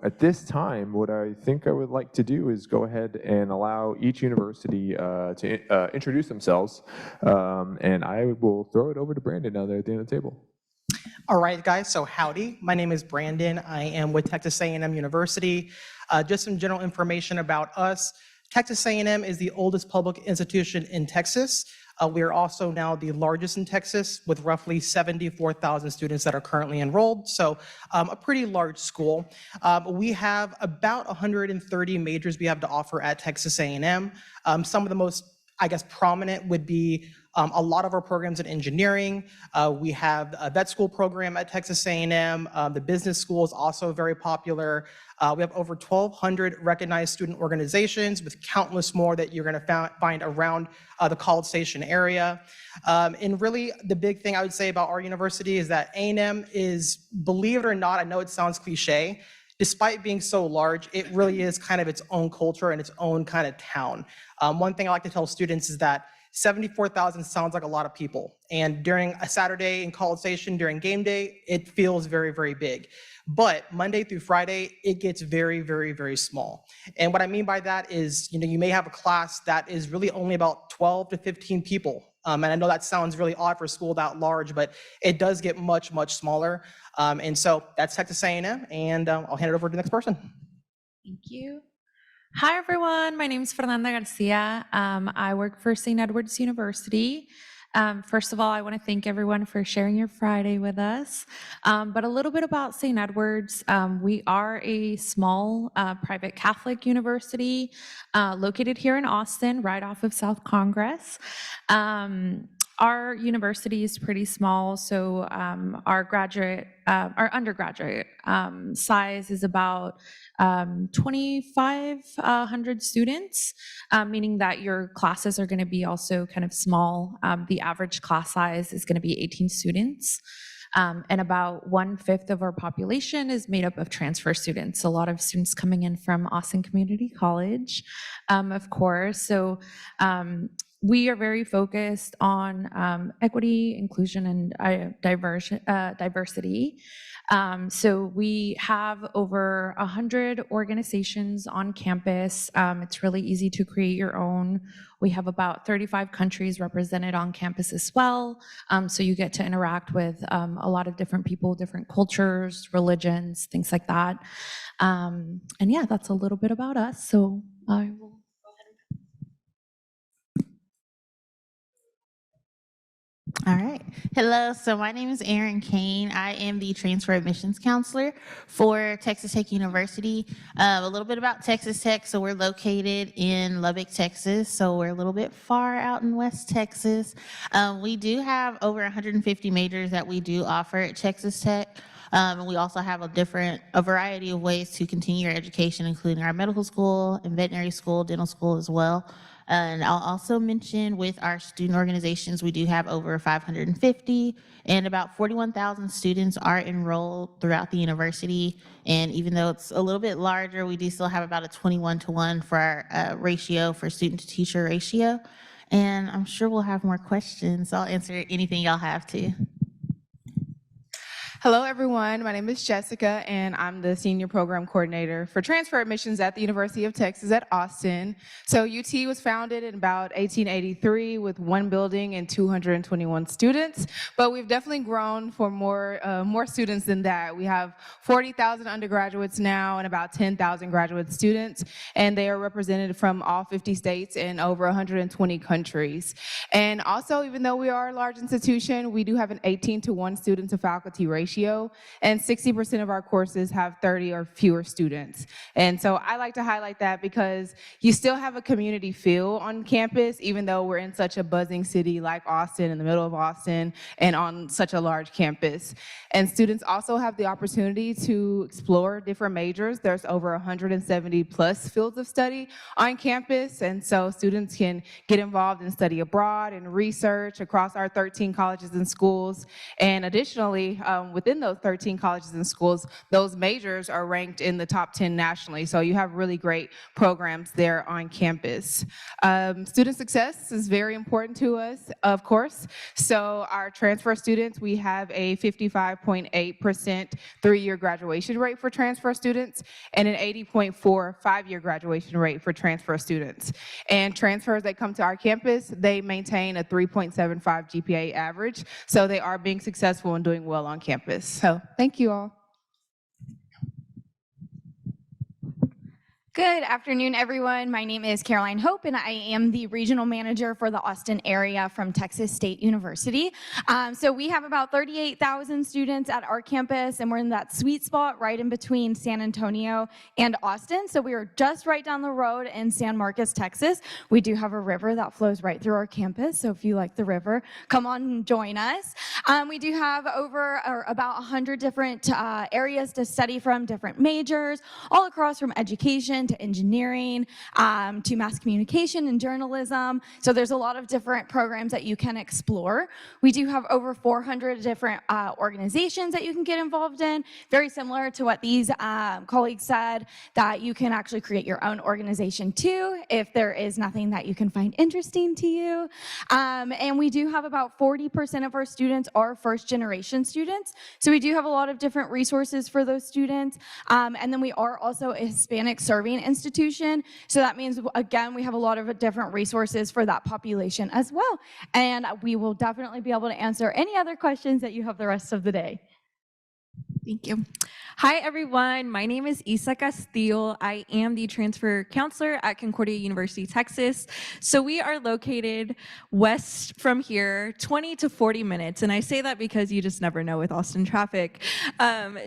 At this time, what I think I would like to do is go ahead and allow each university to introduce themselves, and I will throw it over to Brandon now there at the end of the table. All right, guys, so howdy. My name is Brandon. I am with Texas A&M University. Just some general information about us. Texas A&M is the oldest public institution in Texas. We are also now the largest in Texas with roughly 74,000 students that are currently enrolled, so a pretty large school. We have about 130 majors we have to offer at Texas A&M. Some of the most, I guess, prominent would be a lot of our programs in engineering. We have a vet school program at Texas A&M. The business school is also very popular. We have over 1,200 recognized student organizations with countless more that you're going to find around the College Station area. And really, the big thing I would say about our university is that A&M is, believe it or not, I know it sounds cliche, despite being so large, it really is kind of its own culture and its own kind of town. One thing I like to tell students is that 74,000 sounds like a lot of people. And during a Saturday in College Station, during game day, it feels very, very big. But Monday through Friday, it gets very, very, very small. And what I mean by that is, you may have a class that is really only about 12 to 15 people. And I know that sounds really odd for a school that large, but it does get much, much smaller. And so that's Texas A&M, and I'll hand it over to the next person. Thank you. Hi, everyone. My name is Fernanda Garcia. I work for St. Edward's University. First of all, I want to thank everyone for sharing your Friday with us. But a little bit about St. Edward's. We are a small private Catholic university located here in Austin, right off of South Congress. Our university is pretty small, so our undergraduate size is about 2,500 students, meaning that your classes are going to be also kind of small. The average class size is going to be 18 students. And about 1/5 of our population is made up of transfer students. A lot of students coming in from Austin Community College, of course. So we are very focused on equity, inclusion, and diversity. So we have over 100 organizations on campus. It's really easy to create your own. We have about 35 countries represented on campus as well. So you get to interact with a lot of different people, different cultures, religions, things like that. And yeah, that's a little bit about us. So I will. All right. Hello. So my name is Erin Kane. I am the transfer admissions counselor for Texas Tech University. A little bit about Texas Tech. So we're located in Lubbock, Texas. So we're a little bit far out in West Texas. We do have over 150 majors that we do offer at Texas Tech. And we also have a variety of ways to continue your education, including our medical school and veterinary school, dental school as well. And I'll also mention with our student organizations, we do have over 550, and about 41,000 students are enrolled throughout the university. And even though it's a little bit larger, we do still have about a 21-to-1 for our ratio for student to teacher ratio. And I'm sure we'll have more questions. So I'll answer anything y'all have to. Hello, everyone. My name is Jessica, and I'm the Senior Program Coordinator for Transfer Admissions at the University of Texas at Austin. So UT was founded in about 1883 with 1 building and 221 students, but we've definitely grown for more students than that. We have 40,000 undergraduates now and about 10,000 graduate students, and they are represented from all 50 states and over 120 countries. And also, even though we are a large institution, we do have an 18-to-1 student to faculty ratio, and 60% of our courses have 30 or fewer students. And so I like to highlight that because you still have a community feel on campus, even though we're in such a buzzing city like Austin, in the middle of Austin, and on such a large campus. And students also have the opportunity to explore different majors. There's over 170 plus fields of study on campus, and so students can get involved in study abroad and research across our 13 colleges and schools. And additionally, with within those 13 colleges and schools, those majors are ranked in the top 10 nationally. So you have really great programs there on campus. Student success is very important to us, of course. So our transfer students, we have a 55.8% 3-year graduation rate for transfer students and an 80.4 5-year graduation rate for transfer students. And transfers that come to our campus, they maintain a 3.75 GPA average. So they are being successful and doing well on campus. So thank you all. Good afternoon, everyone. My name is Caroline Hope, and I am the regional manager for the Austin area from Texas State University. So we have about 38,000 students at our campus, and we're in that sweet spot right in between San Antonio and Austin. So we are just right down the road in San Marcos, Texas. We do have a river that flows right through our campus, so if you like the river, come on and join us. We do have about 100 different areas to study from, different majors, all across from education to engineering, to mass communication and journalism. So there's a lot of different programs that you can explore. We do have over 400 different organizations that you can get involved in, very similar to what these colleagues said, that you can actually create your own organization too, if there is nothing that you can find interesting to you. And we do have about 40% of our students are first generation students. So we do have a lot of different resources for those students. And then we are also a Hispanic serving institution. So that means, again, we have a lot of different resources for that population as well. And we will definitely be able to answer any other questions that you have the rest of the day. Thank you. Hi, everyone. My name is Isa Castillo. I am the transfer counselor at Concordia University, Texas. So we are located west from here, 20 to 40 minutes. And I say that because you just never know with Austin traffic.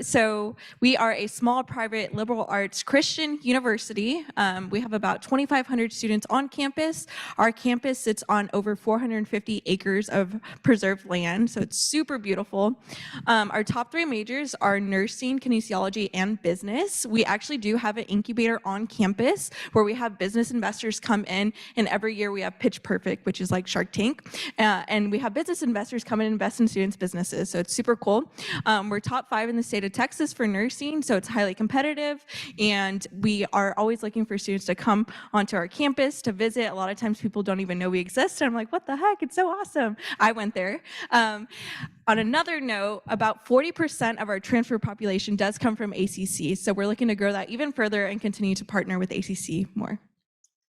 So we are a small private liberal arts Christian university. We have about 2,500 students on campus. Our campus sits on over 450 acres of preserved land. So it's super beautiful. Our top 3 majors are nursing, kinesiology, and business. We actually do have an incubator on campus where we have business investors come in, and every year we have Pitch Perfect, which is like Shark Tank, and we have business investors come in and invest in students' businesses, so it's super cool. We're top 5 in the state of Texas for nursing, so it's highly competitive, and we are always looking for students to come onto our campus to visit. A lot of times people don't even know we exist, and I'm like, what the heck, it's so awesome. I went there. On another note, about 40% of our transfer population does come from ACC, so we're looking to grow that even further and continue to partner with ACC more.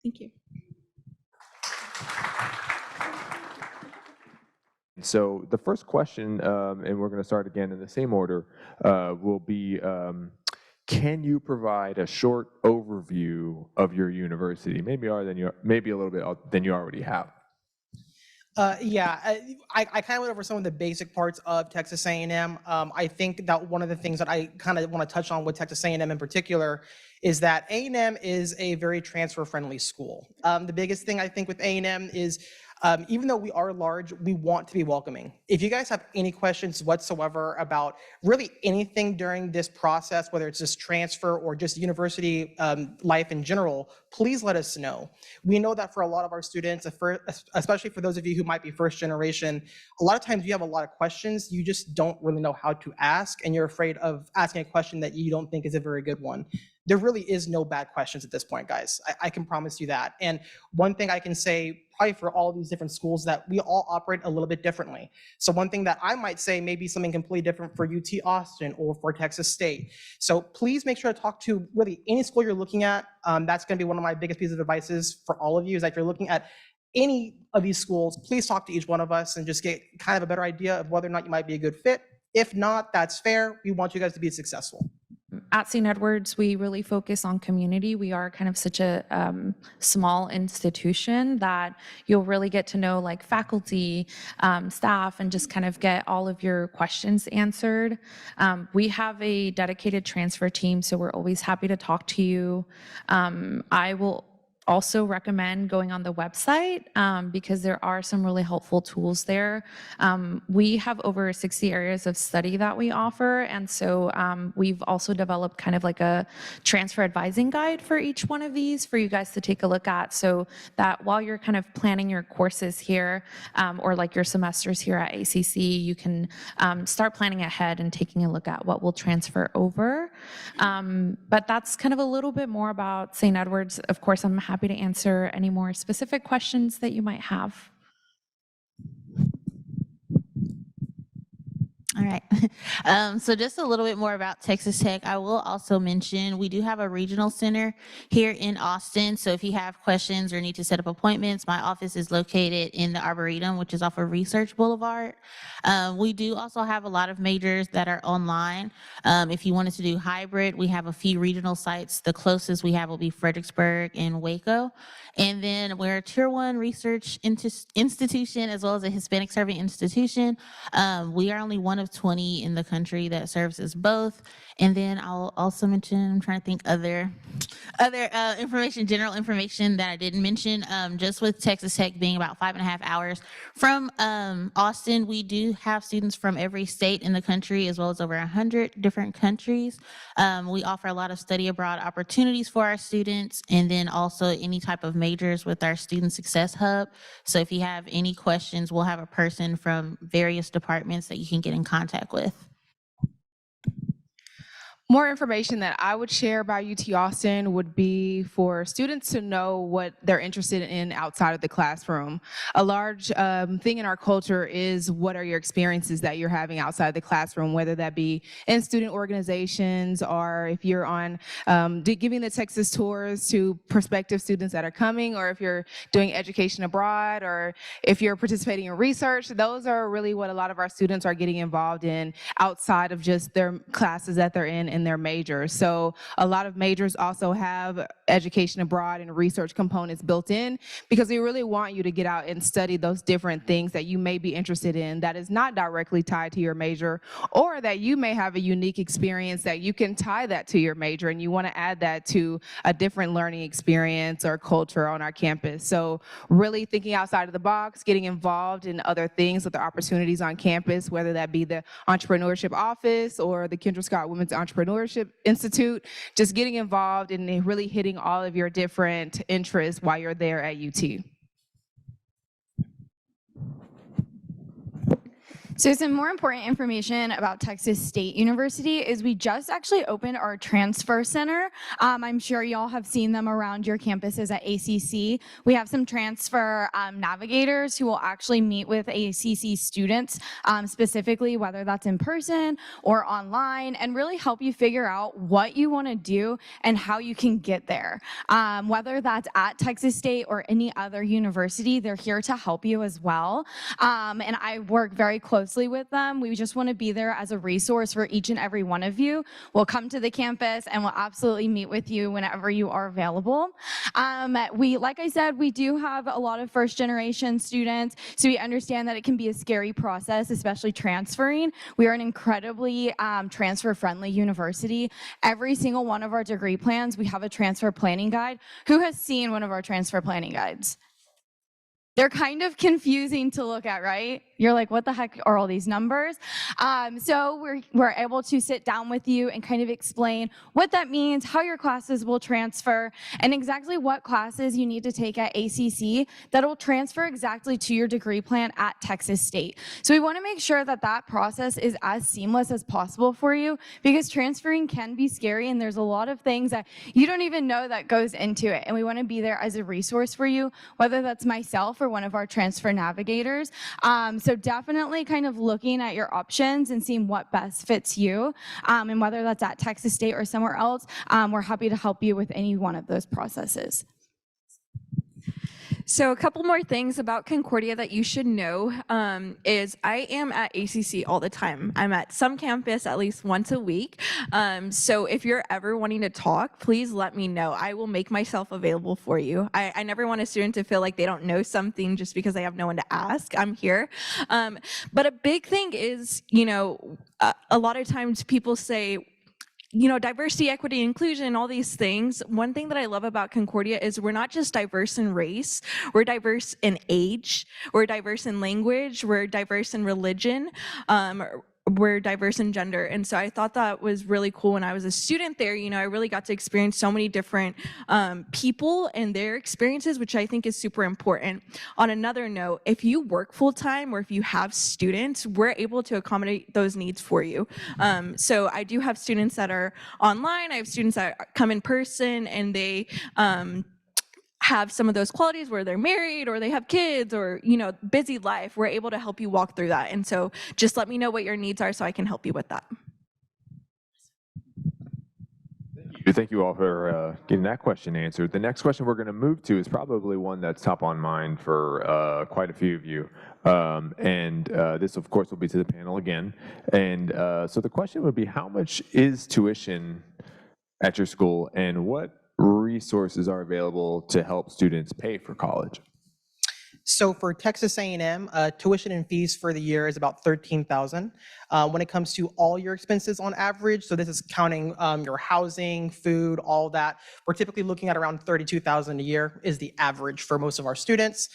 Thank you. So the first question, and we're going to start again in the same order, will be, can you provide a short overview of your university? Maybe a little bit than you already have. Yeah, I kind of went over some of the basic parts of Texas A&M. I think that one of the things that I kind of want to touch on with Texas A&M in particular is that A&M is a very transfer-friendly school. The biggest thing I think with A&M is even though we are large, we want to be welcoming. If you guys have any questions whatsoever about really anything during this process, whether it's just transfer or just university life in general, please let us know. We know that for a lot of our students, especially for those of you who might be first generation, a lot of times you have a lot of questions, you just don't really know how to ask, and you're afraid of asking a question that you don't think is a very good one. There really is no bad questions at this point, guys. I can promise you that. And one thing I can say, probably for all these different schools, that we all operate a little bit differently. So one thing that I might say may be something completely different for UT Austin or for Texas State. So please make sure to talk to really any school you're looking at. That's going to be one of my biggest pieces of advice for all of you, is that if you're looking at any of these schools, please talk to each one of us and just get kind of a better idea of whether or not you might be a good fit. If not, that's fair. We want you guys to be successful. At St. Edward's, we really focus on community. We are kind of such a small institution that you'll really get to know like faculty, staff, and just kind of get all of your questions answered. We have a dedicated transfer team, so we're always happy to talk to you. I will also recommend going on the website because there are some really helpful tools there. We have over 60 areas of study that we offer, and so we've also developed kind of like a transfer advising guide for each one of these for you guys to take a look at, so that while you're kind of planning your courses here or like your semesters here at ACC, you can start planning ahead and taking a look at what will transfer over. But that's kind of a little bit more about St. Edward's. Of course, I'm happy to answer any more specific questions that you might have. All right. So just a little bit more about Texas Tech. I will also mention we do have a regional center here in Austin. So if you have questions or need to set up appointments, my office is located in the Arboretum, which is off of Research Boulevard. We do also have a lot of majors that are online. If you wanted to do hybrid, we have a few regional sites. The closest we have will be Fredericksburg and Waco. And then we're a Tier 1 research institution as well as a Hispanic serving institution. We are only one of 20 in the country that services both. And then I'll also mention, I'm trying to think other information, general information that I didn't mention. Just with Texas Tech being about 5.5 hours from Austin, we do have students from every state in the country as well as over 100 different countries. We offer a lot of study abroad opportunities for our students, and then also any type of majors with our Student Success Hub. So if you have any questions, we'll have a person from various departments that you can get in contact with. More information that I would share about UT Austin would be for students to know what they're interested in outside of the classroom. A large thing in our culture is what are your experiences that you're having outside the classroom, whether that be in student organizations or if you're on giving the Texas tours to prospective students that are coming, or if you're doing education abroad, or if you're participating in research. Those are really what a lot of our students are getting involved in outside of just their classes that they're in their majors. So a lot of majors also have education abroad and research components built in, because we really want you to get out and study those different things that you may be interested in that is not directly tied to your major, or that you may have a unique experience that you can tie that to your major and you want to add that to a different learning experience or culture on our campus. So really thinking outside of the box, getting involved in other things with the opportunities on campus, whether that be the entrepreneurship office or the Kendra Scott Women's Entrepreneurship Institute, just getting involved and really hitting all of your different interests while you're there at UT. So some more important information about Texas State University is we just actually opened our transfer center. I'm sure y'all have seen them around your campuses at ACC. We have some transfer navigators who will actually meet with ACC students, specifically whether that's in person or online, and really help you figure out what you want to do and how you can get there. Whether that's at Texas State or any other university, they're here to help you as well. And I work very closely with them. We just want to be there as a resource for each and every one of you. We'll come to the campus and we'll absolutely meet with you whenever you are available. Like I said, we do have a lot of first generation students, so we understand that it can be a scary process, especially transferring. We are an incredibly transfer friendly university. Every single one of our degree plans, we have a transfer planning guide. Who has seen one of our transfer planning guides? They're kind of confusing to look at, right? You're like, what the heck are all these numbers? So we're able to sit down with you and kind of explain what that means, how your classes will transfer, and exactly what classes you need to take at ACC that will transfer exactly to your degree plan at Texas State. So we want to make sure that that process is as seamless as possible for you, because transferring can be scary and there's a lot of things that you don't even know that goes into it. And we want to be there as a resource for you, whether that's myself or one of our transfer navigators. So definitely kind of looking at your options and seeing what best fits you, and whether that's at Texas State or somewhere else, we're happy to help you with any one of those processes. So a couple more things about Concordia that you should know is I am at ACC all the time. I'm at some campus at least once a week. So if you're ever wanting to talk, please let me know. I will make myself available for you. I never want a student to feel like they don't know something just because they have no one to ask. I'm here. But a big thing is, you know, a lot of times people say, diversity, equity, inclusion, all these things. One thing that I love about Concordia is we're not just diverse in race, we're diverse in age, we're diverse in language, we're diverse in religion, we're diverse in gender. And so I thought that was really cool when I was a student there. I really got to experience so many different people and their experiences, which I think is super important. On another note, if you work full-time or if you have students, we're able to accommodate those needs for you. So I do have students that are online, I have students that come in person, and they have some of those qualities where they're married or they have kids or, busy life. We're able to help you walk through that. And so just let me know what your needs are so I can help you with that. Thank you all for getting that question answered. The next question we're going to move to is probably one that's top on mind for quite a few of you. This, of course, will be to the panel again. So the question would be, how much is tuition at your school, and what resources are available to help students pay for college? So for Texas A&M, tuition and fees for the year is about $13,000. When it comes to all your expenses on average, so this is counting your housing, food, all that, we're typically looking at around $32,000 a year is the average for most of our students.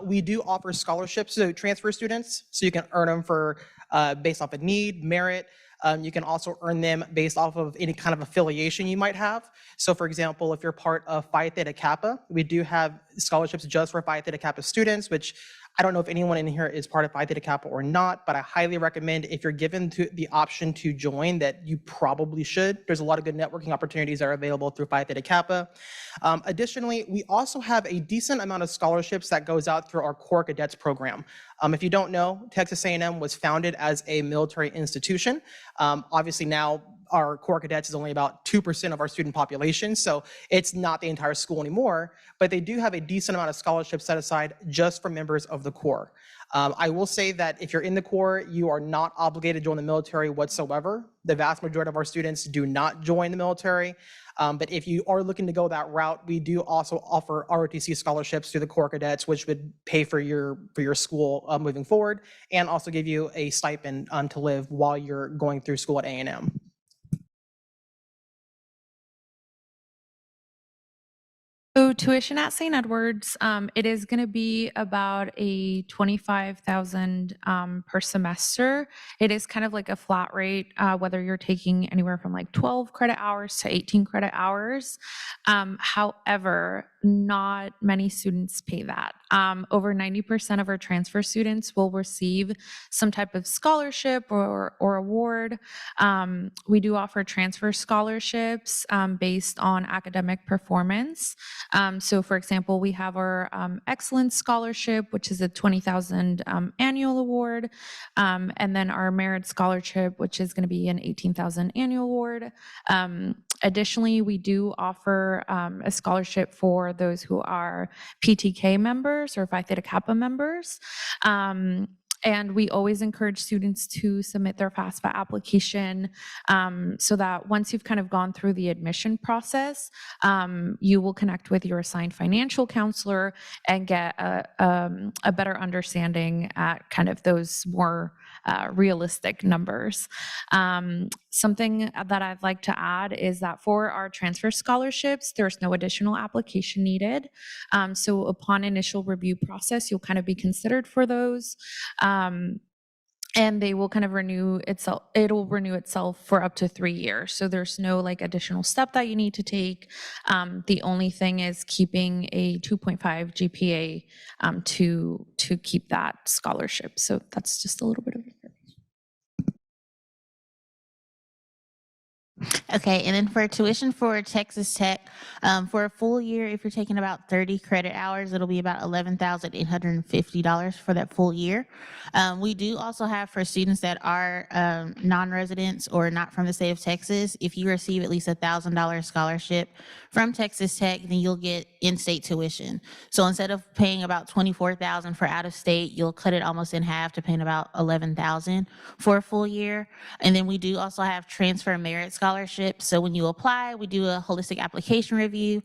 We do offer scholarships to transfer students, so you can earn them for based off of need, merit. You can also earn them based off of any kind of affiliation you might have. So for example, if you're part of Phi Theta Kappa, we do have scholarships just for Phi Theta Kappa students, which I don't know if anyone in here is part of Phi Theta Kappa or not, but I highly recommend, if you're given the option to join, that you probably should. There's a lot of good networking opportunities that are available through Phi Theta Kappa. Additionally, we also have a decent amount of scholarships that goes out through our Corps Cadets program. If you don't know, Texas A&M was founded as a military institution. Obviously now our Corps Cadets is only about 2% of our student population, so it's not the entire school anymore, but they do have a decent amount of scholarships set aside just for members of the Corps. I will say that if you're in the Corps, you are not obligated to join the military whatsoever. The vast majority of our students do not join the military. But if you are looking to go that route, we do also offer ROTC scholarships through the Corps Cadets, which would pay for your school moving forward, and also give you a stipend to live while you're going through school at A&M. So tuition at St. Edward's, it is going to be about a $25,000 per semester. It is kind of like a flat rate, whether you're taking anywhere from like 12 credit hours to 18 credit hours. However, not many students pay that. Over 90% of our transfer students will receive some type of scholarship or award. We do offer transfer scholarships based on academic performance. So for example, we have our Excellence Scholarship, which is a $20,000 annual award. And then our Merit Scholarship, which is going to be an $18,000 annual award. Additionally, we do offer a scholarship for those who are PTK members or Phi Theta Kappa members. And we always encourage students to submit their FAFSA application so that once you've kind of gone through the admission process, you will connect with your assigned financial counselor and get a better understanding at kind of those more realistic numbers. Something that I'd like to add is that for our transfer scholarships, there's no additional application needed. So upon initial review process, you'll kind of be considered for those. And they will kind of renew itself. It'll renew itself for up to 3 years. So there's no like additional step that you need to take. The only thing is keeping a 2.5 GPA to keep that scholarship. So that's just a little bit of information. Okay, and then for tuition for Texas Tech, for a full year, if you're taking about 30 credit hours, it'll be about $11,850 for that full year. We do also have for students that are non-residents or not from the state of Texas, if you receive at least $1,000 scholarship from Texas Tech, then you'll get in-state tuition. So instead of paying about $24,000 for out of state, you'll cut it almost in half to paying about $11,000 for a full year. And then we do also have transfer merit scholarships scholarship. So when you apply, we do a holistic application review.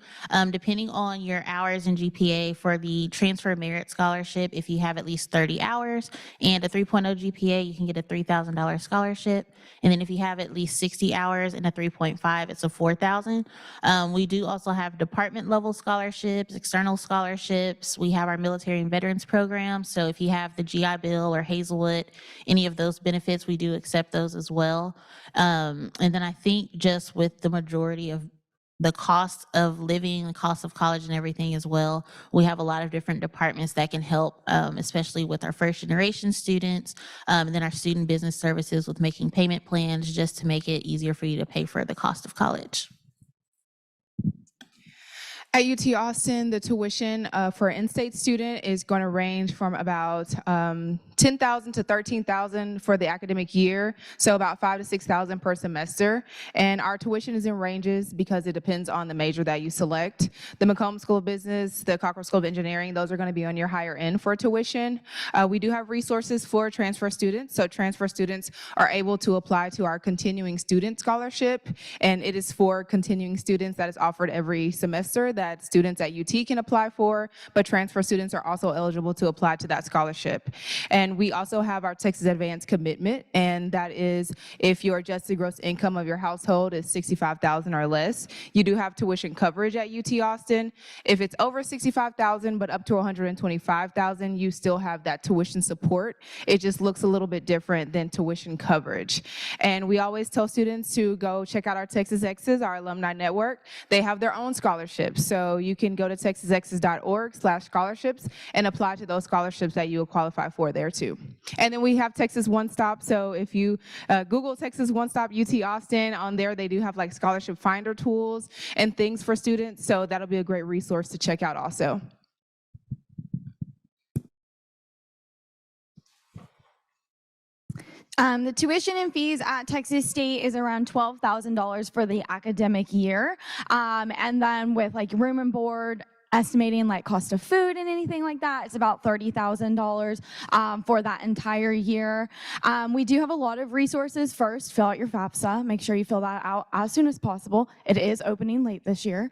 Depending on your hours and GPA for the transfer merit scholarship, if you have at least 30 hours and a 3.0 GPA, you can get a $3,000 scholarship. And then if you have at least 60 hours and a 3.5, it's a $4,000. We do also have department level scholarships, external scholarships. We have our military and veterans program. So if you have the GI Bill or Hazelwood, any of those benefits, we do accept those as well. And then I think just with the majority of the cost of living, the cost of college and everything as well, we have a lot of different departments that can help, especially with our first generation students, and then our student business services with making payment plans just to make it easier for you to pay for the cost of college. At UT Austin, the tuition for an in-state student is going to range from about $10,000 to $13,000 for the academic year, so about $5,000 to $6,000 per semester. And our tuition is in ranges because it depends on the major that you select. The Macomb School of Business, the Cockrell School of Engineering, those are going to be on your higher end for tuition. We do have resources for transfer students, so transfer students are able to apply to our continuing student scholarship, and it is for continuing students that is offered every semester that students at UT can apply for, but transfer students are also eligible to apply to that scholarship. And we also have our Texas Advanced Commitment, and that is if your adjusted gross income of your household is $65,000 or less. You do have tuition coverage at UT Austin. If it's over $65,000 but up to $125,000, you still have that tuition support. It just looks a little bit different than tuition coverage. And we always tell students to go check out our Texas Exes, our alumni network. They have their own scholarships. So you can go to texasexes.org/scholarships and apply to those scholarships that you will qualify for there too. And then we have Texas One Stop. So if you Google Texas One Stop UT Austin, on there they do have like scholarship finder tools and things for students. So that'll be a great resource to check out also. The tuition and fees at Texas State is around $12,000 for the academic year. And then with like room and board, estimating like cost of food and anything like that, it's about $30,000 for that entire year. We do have a lot of resources. First, fill out your FAFSA. Make sure you fill that out as soon as possible. It is opening late this year,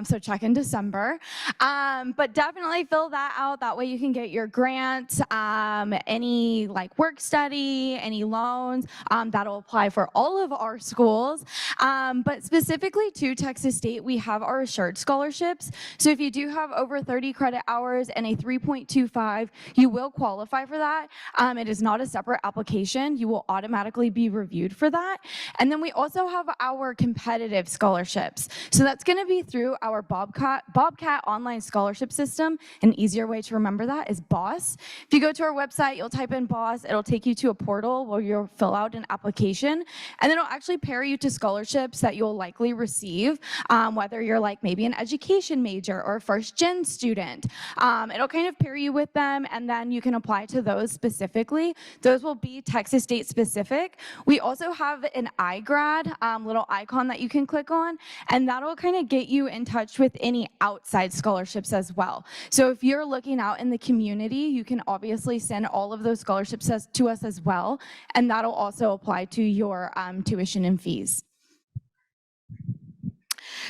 so check in December. But definitely fill that out. That way you can get your grant, any like work study, any loans, that'll apply for all of our schools. But specifically to Texas State, we have our assured scholarships. So if you do have over 30 credit hours and a 3.25, you will qualify for that. It is not a separate application. You will automatically be reviewed for that. And then we also have our competitive scholarships. So that's going to be through our Bobcat online scholarship system. An easier way to remember that is BOSS. If you go to our website, you'll type in BOSS. It'll take you to a portal where you'll fill out an application, and then it'll actually pair you to scholarships that you'll likely receive, whether you're like maybe an education major or first gen student. It'll kind of pair you with them, and then you can apply to those specifically. Those will be Texas State specific. We also have an iGrad little icon that you can click on, and that'll kind of get you in touch with any outside scholarships as well. So if you're looking out in the community, you can obviously send all of those scholarships to us as well, and that'll also apply to your tuition and fees.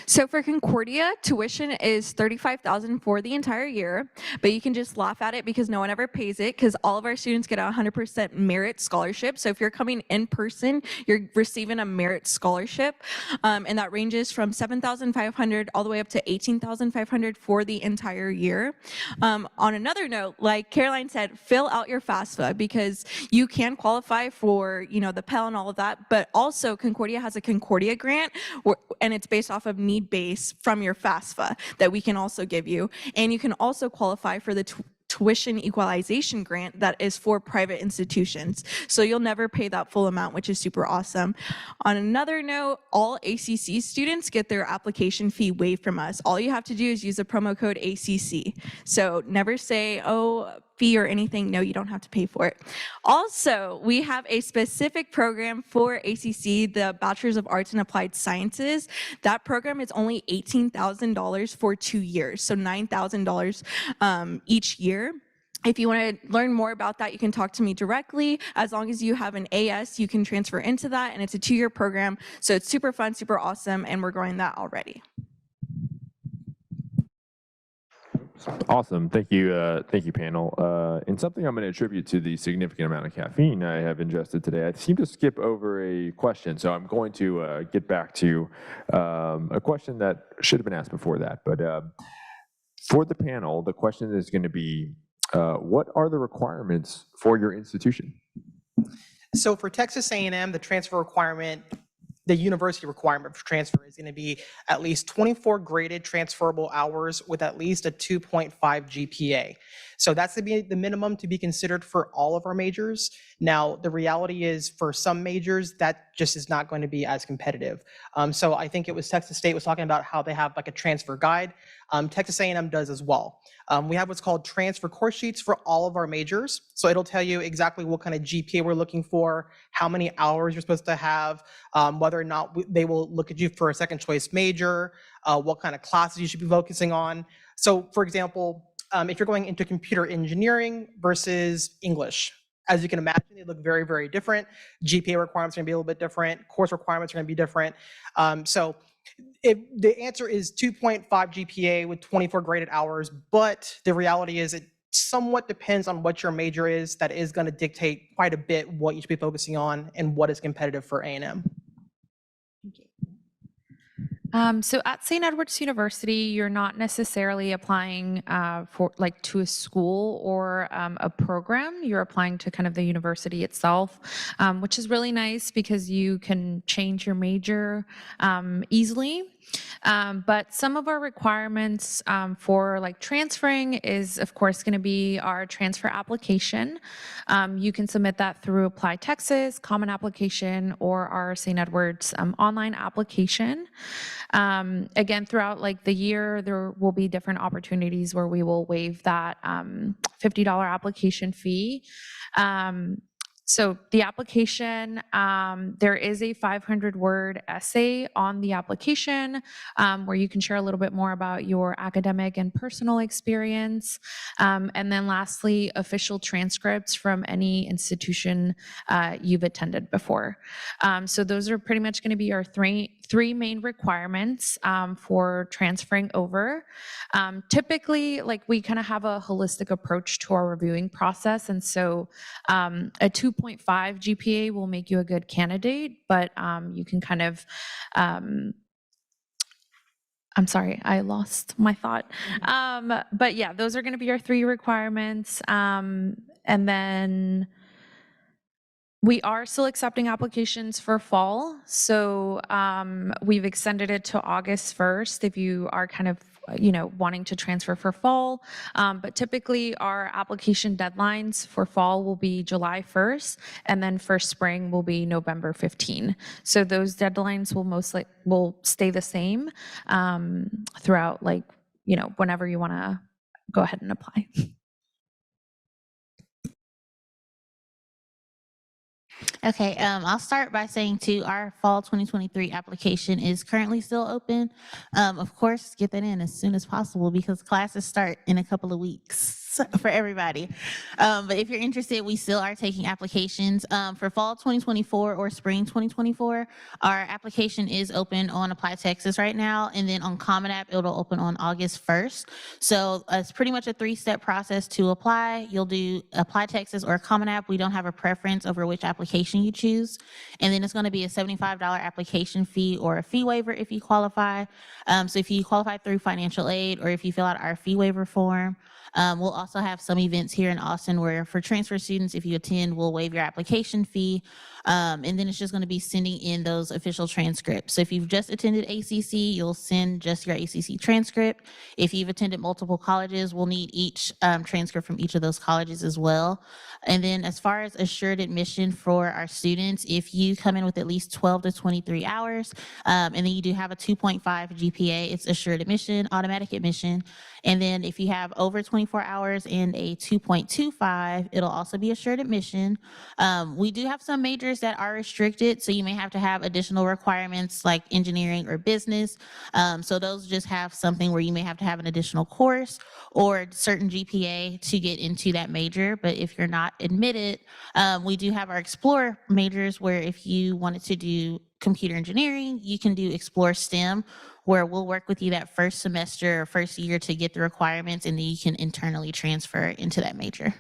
So for Concordia, tuition is $35,000 for the entire year, but you can just laugh at it because no one ever pays it, because all of our students get a 100% merit scholarship. So if you're coming in person, you're receiving a merit scholarship, and that ranges from $7,500 all the way up to $18,500 for the entire year. On another note, like Caroline said, fill out your FAFSA because you can qualify for, the Pell and all of that, but also Concordia has a Concordia grant, and it's based off of need base from your FAFSA that we can also give you. And you can also qualify for the tuition equalization grant that is for private institutions. So you'll never pay that full amount, which is super awesome. On another note, all ACC students get their application fee waived from us. All you have to do is use the promo code ACC. So never say, oh, fee or anything. No, you don't have to pay for it. Also, we have a specific program for ACC, the Bachelor's of Arts and Applied Sciences. That program is only $18,000 for 2 years, so $9,000 each year. If you want to learn more about that, you can talk to me directly. As long as you have an AS, you can transfer into that, and it's a 2-year program. So it's super fun, super awesome, and we're growing that already. Awesome. Thank you, panel. And something I'm going to attribute to the significant amount of caffeine I have ingested today. I seem to skip over a question, so I'm going to get back to a question that should have been asked before that. But for the panel, the question is going to be, what are the requirements for your institution? So for Texas A&M, the transfer requirement, the university requirement for transfer is going to be at least 24 graded transferable hours with at least a 2.5 GPA. So that's the minimum to be considered for all of our majors. Now, the reality is for some majors, that just is not going to be as competitive. So I think it was Texas State was talking about how they have like a transfer guide. Texas A&M does as well. We have what's called transfer course sheets for all of our majors. So it'll tell you exactly what kind of GPA we're looking for, how many hours you're supposed to have, whether or not they will look at you for a second choice major, what kind of classes you should be focusing on. So for example, if you're going into computer engineering versus English, as you can imagine, they look very, very different. GPA requirements are going to be a little bit different. Course requirements are going to be different. So if the answer is 2.5 GPA with 24 graded hours, but the reality is it somewhat depends on what your major is. That is going to dictate quite a bit what you should be focusing on and what is competitive for A&M. So at St. Edward's University, you're not necessarily applying to a school or a program. You're applying to kind of the university itself, which is really nice because you can change your major easily. But some of our requirements for like transferring is of course going to be our transfer application. You can submit that through Apply Texas, Common Application, or our St. Edward's online application. Again, throughout like the year, there will be different opportunities where we will waive that $50 application fee. So the application, there is a 500-word essay on the application where you can share a little bit more about your academic and personal experience. And then lastly, official transcripts from any institution you've attended before. So those are pretty much going to be our three main requirements for transferring over. Typically, like we kind of have a holistic approach to our reviewing process. And so a 2.5 GPA will make you a good candidate, but you can kind of, I'm sorry, I lost my thought. But yeah, those are going to be our 3 requirements. And then we are still accepting applications for fall. So we've extended it to August 1st if you are kind of wanting to transfer for fall. But typically our application deadlines for fall will be July 1st, and then for spring will be November 15. So those deadlines will stay the same throughout, like, whenever you want to go ahead and apply. Okay, I'll start by saying too, our fall 2023 application is currently still open. Of course, get that in as soon as possible because classes start in a couple of weeks for everybody. But if you're interested, we still are taking applications. For fall 2024 or spring 2024, our application is open on Apply Texas right now, and then on Common App, it'll open on August 1st. So it's pretty much a 3-step process to apply. You'll do Apply Texas or Common App. We don't have a preference over which application you choose. And then it's going to be a $75 application fee or a fee waiver if you qualify. So if you qualify through financial aid or if you fill out our fee waiver form, we'll also have some events here in Austin where for transfer students, if you attend, we'll waive your application fee. And then it's just going to be sending in those official transcripts. So if you've just attended ACC, you'll send just your ACC transcript. If you've attended multiple colleges, we'll need each transcript from each of those colleges as well. And then as far as assured admission for our students, if you come in with at least 12 to 23 hours, and then you do have a 2.5 GPA, it's assured admission, automatic admission. And then if you have over 20 24 hours and a 2.25, it'll also be assured admission. We do have some majors that are restricted, so you may have to have additional requirements like engineering or business. So those just have something where you may have to have an additional course or certain GPA to get into that major. But if you're not admitted, we do have our Explore majors where if you wanted to do computer engineering, you can do Explore STEM, where we'll work with you that first semester or first year to get the requirements, and then you can internally transfer into that major.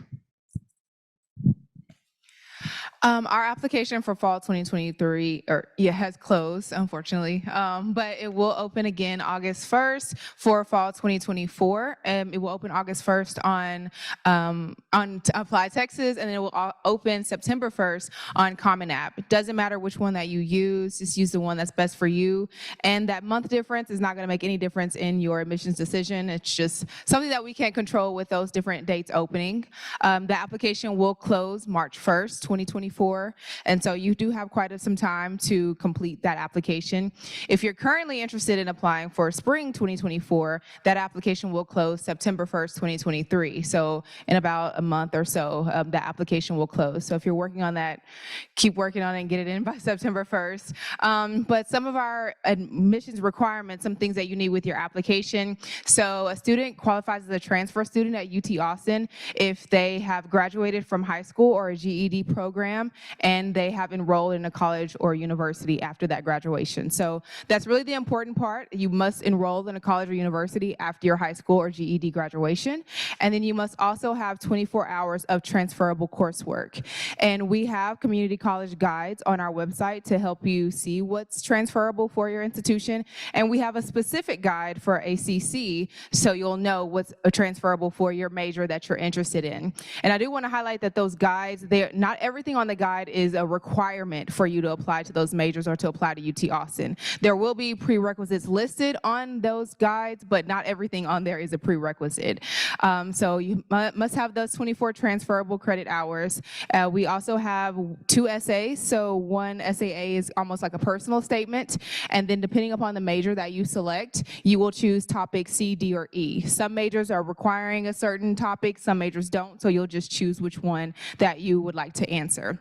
Our application for fall 2023 has closed, unfortunately, but it will open again August 1st for fall 2024. It will open August 1st on Apply Texas, and then it will open September 1st on Common App. It doesn't matter which one that you use, just use the one that's best for you. And that month difference is not going to make any difference in your admissions decision. It's just something that we can't control with those different dates opening. The application will close March 1st, 2024. And so you do have quite some time to complete that application. If you're currently interested in applying for spring 2024, that application will close September 1st, 2023. So in about a month or so, the application will close. So if you're working on that, keep working on it and get it in by September 1st. But some of our admissions requirements, some things that you need with your application. So a student qualifies as a transfer student at UT Austin if they have graduated from high school or a GED program and they have enrolled in a college or university after that graduation. So that's really the important part. You must enroll in a college or university after your high school or GED graduation. And then you must also have 24 hours of transferable coursework. And we have community college guides on our website to help you see what's transferable for your institution. And we have a specific guide for ACC, so you'll know what's transferable for your major that you're interested in. And I do want to highlight that those guides, not everything on the guide is a requirement for you to apply to those majors or to apply to UT Austin. There will be prerequisites listed on those guides, but not everything on there is a prerequisite. So you must have those 24 transferable credit hours. We also have 2 essays. So one SAA is almost like a personal statement. And then depending upon the major that you select, you will choose topic C, D, or E. Some majors are requiring a certain topic, some majors don't. So you'll just choose which one that you would like to answer.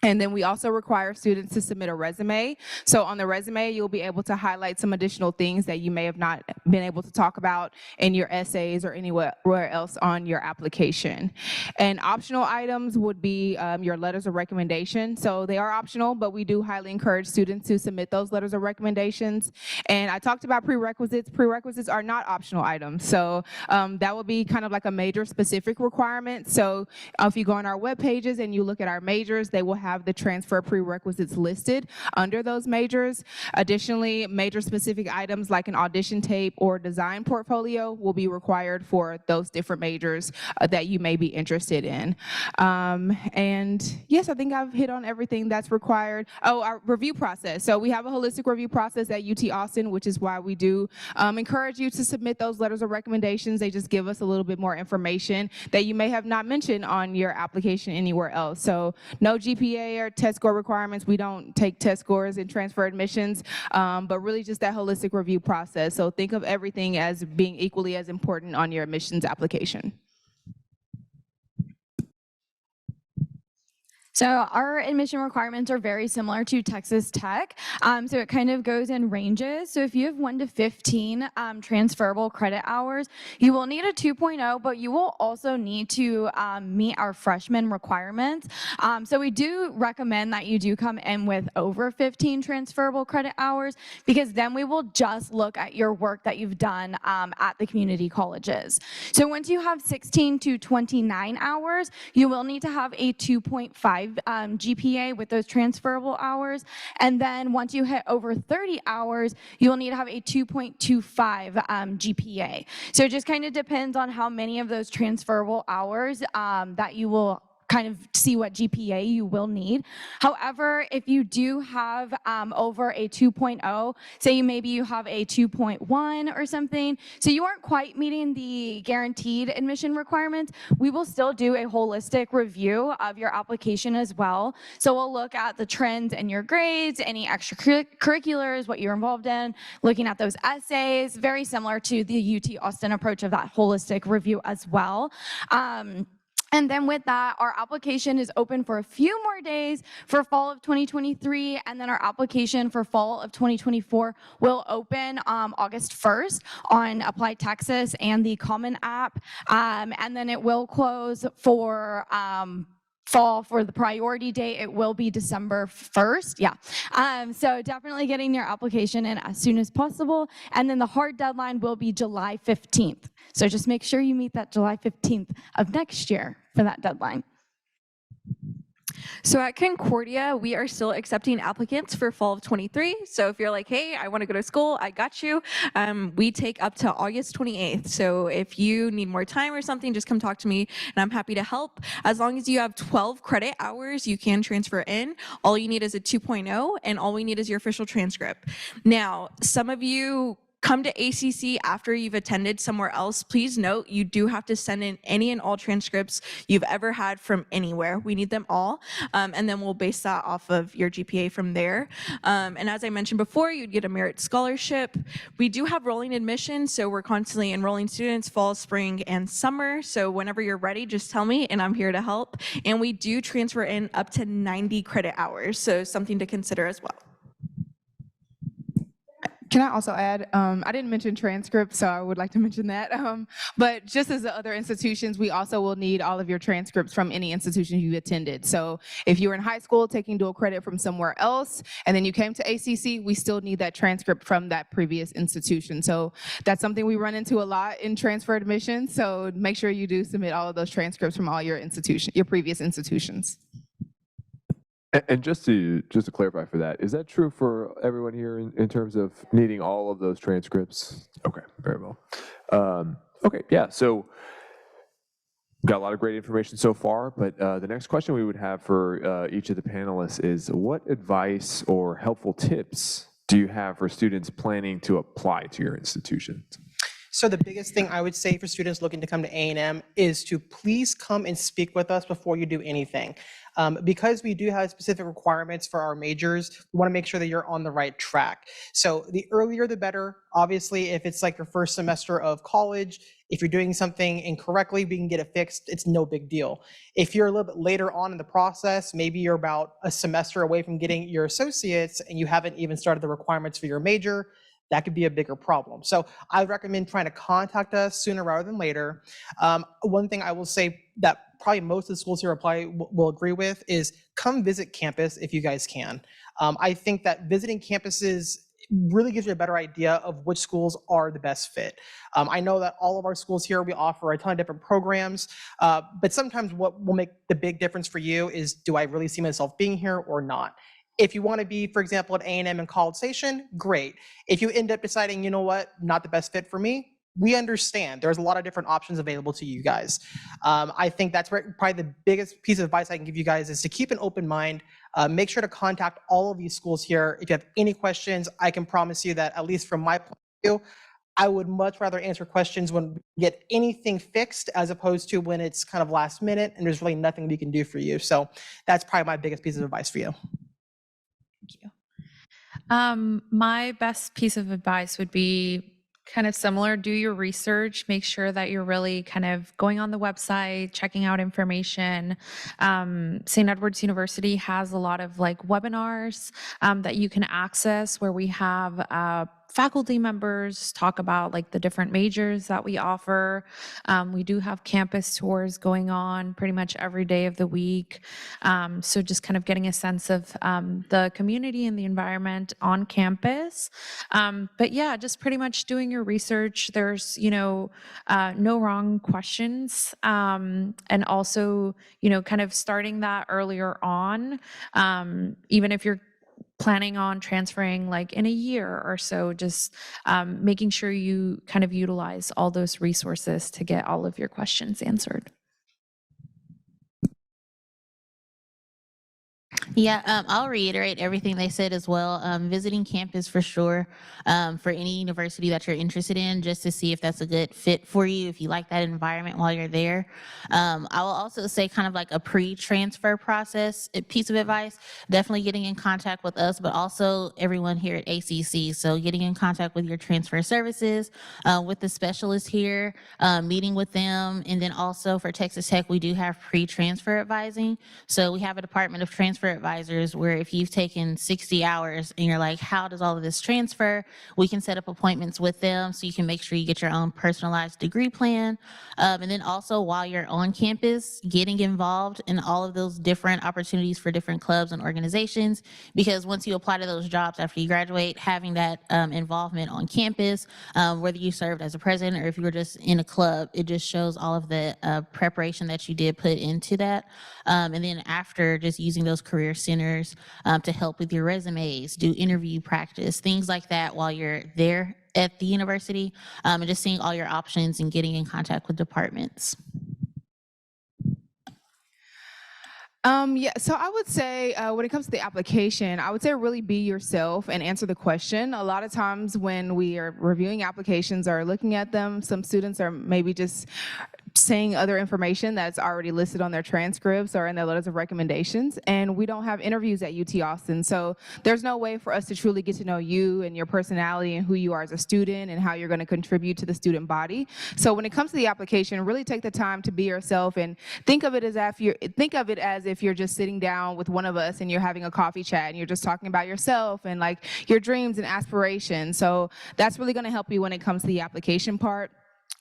And then we also require students to submit a resume. So on the resume, you'll be able to highlight some additional things that you may have not been able to talk about in your essays or anywhere else on your application. And optional items would be your letters of recommendation. So they are optional, but we do highly encourage students to submit those letters of recommendations. And I talked about prerequisites. Prerequisites are not optional items. So that would be kind of like a major specific requirement. So if you go on our web pages and you look at our majors, they will have the transfer prerequisites listed under those majors. Additionally, major specific items like an audition tape or design portfolio will be required for those different majors that you may be interested in. And yes, I think I've hit on everything that's required. Oh, our review process. So we have a holistic review process at UT Austin, which is why we do encourage you to submit those letters of recommendations. They just give us a little bit more information that you may have not mentioned on your application anywhere else. So no GPA or test score requirements. We don't take test scores in transfer admissions, but really just that holistic review process. So think of everything as being equally as important on your admissions application. So our admission requirements are very similar to Texas Tech. So it kind of goes in ranges. So if you have 1 to 15 transferable credit hours, you will need a 2.0, but you will also need to meet our freshman requirements. So we do recommend that you do come in with over 15 transferable credit hours, because then we will just look at your work that you've done at the community colleges. So once you have 16 to 29 hours, you will need to have a 2.5 GPA with those transferable hours. And then once you hit over 30 hours, you'll need to have a 2.25 GPA. So it just kind of depends on how many of those transferable hours that you will kind of see what GPA you will need. However, if you do have over a 2.0, say maybe you have a 2.1 or something, so you aren't quite meeting the guaranteed admission requirements, we will still do a holistic review of your application as well. So we'll look at the trends in your grades, any extracurriculars, what you're involved in, looking at those essays, very similar to the UT Austin approach of that holistic review as well. And then with that, our application is open for a few more days for fall of 2023, and then our application for fall of 2024 will open August 1st on Apply Texas and the Common App, and then it will close for fall for the priority date. It will be December 1st. Yeah. So definitely getting your application in as soon as possible. And then the hard deadline will be July 15th. So just make sure you meet that July 15th of next year for that deadline. So at Concordia, we are still accepting applicants for fall of 23. So if you're like, hey, I want to go to school, I got you. We take up to August 28th. So if you need more time or something, just come talk to me and I'm happy to help. As long as you have 12 credit hours, you can transfer in. All you need is a 2.0 and all we need is your official transcript. Now, some of you come to ACC after you've attended somewhere else. Please note, you do have to send in any and all transcripts you've ever had from anywhere. We need them all, and then we'll base that off of your GPA from there. And as I mentioned before, you'd get a merit scholarship. We do have rolling admission, so we're constantly enrolling students fall, spring, and summer. So whenever you're ready, just tell me, and I'm here to help. And we do transfer in up to 90 credit hours, so something to consider as well. Can I also add, I didn't mention transcripts, so I would like to mention that. But just as the other institutions, we also will need all of your transcripts from any institution you attended. So if you were in high school taking dual credit from somewhere else, and then you came to ACC, we still need that transcript from that previous institution. So that's something we run into a lot in transfer admissions. So make sure you do submit all of those transcripts from all your previous institutions. And just to clarify for that, is that true for everyone here in terms of needing all of those transcripts? Okay, very well. Okay, yeah, so got a lot of great information so far, but the next question we would have for each of the panelists is, what advice or helpful tips do you have for students planning to apply to your institution? So the biggest thing I would say for students looking to come to A&M is to please come and speak with us before you do anything. Because we do have specific requirements for our majors, we want to make sure that you're on the right track. So the earlier the better. Obviously, if it's like your first semester of college, if you're doing something incorrectly, we can get it fixed. It's no big deal. If you're a little bit later on in the process, maybe you're about a semester away from getting your associates and you haven't even started the requirements for your major, that could be a bigger problem. So I would recommend trying to contact us sooner rather than later. One thing I will say that probably most of the schools here will agree with is come visit campus if you guys can. I think that visiting campuses really gives you a better idea of which schools are the best fit. I know that all of our schools here, we offer a ton of different programs, but sometimes what will make the big difference for you is, do I really see myself being here or not? If you want to be, for example, at A&M and College Station, great. If you end up deciding, you know what, not the best fit for me, we understand. There's a lot of different options available to you guys. I think that's probably the biggest piece of advice I can give you guys is to keep an open mind. Make sure to contact all of these schools here. If you have any questions, I can promise you that, at least from my point of view, I would much rather answer questions when we get anything fixed as opposed to when it's kind of last minute and there's really nothing we can do for you. So that's probably my biggest piece of advice for you. Thank you. My best piece of advice would be kind of similar. Do your research. Make sure that you're really kind of going on the website, checking out information. St. Edward's University has a lot of like webinars that you can access where we have faculty members talk about like the different majors that we offer. We do have campus tours going on pretty much every day of the week. So just kind of getting a sense of the community and the environment on campus. But yeah, just pretty much doing your research. There's, no wrong questions. And also, kind of starting that earlier on, even if you're planning on transferring like in a year or so, just making sure you kind of utilize all those resources to get all of your questions answered. Yeah, I'll reiterate everything they said as well. Visiting campus for sure, for any university that you're interested in, just to see if that's a good fit for you, if you like that environment while you're there. I will also say kind of like a pre-transfer process piece of advice, definitely getting in contact with us, but also everyone here at ACC. So getting in contact with your transfer services, with the specialists here, meeting with them. And then also for Texas Tech, we do have pre-transfer advising. So we have a Department of Transfer Advisors where if you've taken 60 hours and you're like, how does all of this transfer? We can set up appointments with them so you can make sure you get your own personalized degree plan. And then also while you're on campus, getting involved in all of those different opportunities for different clubs and organizations, because once you apply to those jobs after you graduate, having that involvement on campus, whether you served as a president or if you were just in a club, it just shows all of the preparation that you did put into that. And then after, just using those career centers to help with your resumes, do interview practice, things like that while you're there at the university, and just seeing all your options and getting in contact with departments. Yeah, so I would say when it comes to the application, I would say really be yourself and answer the question. A lot of times when we are reviewing applications or looking at them, some students are maybe just saying other information that's already listed on their transcripts or in their letters of recommendations, and we don't have interviews at UT Austin. So there's no way for us to truly get to know you and your personality and who you are as a student and how you're going to contribute to the student body. So when it comes to the application, really take the time to be yourself and think of it as if you're just sitting down with one of us and you're having a coffee chat and you're just talking about yourself and like your dreams and aspirations. So that's really going to help you when it comes to the application part.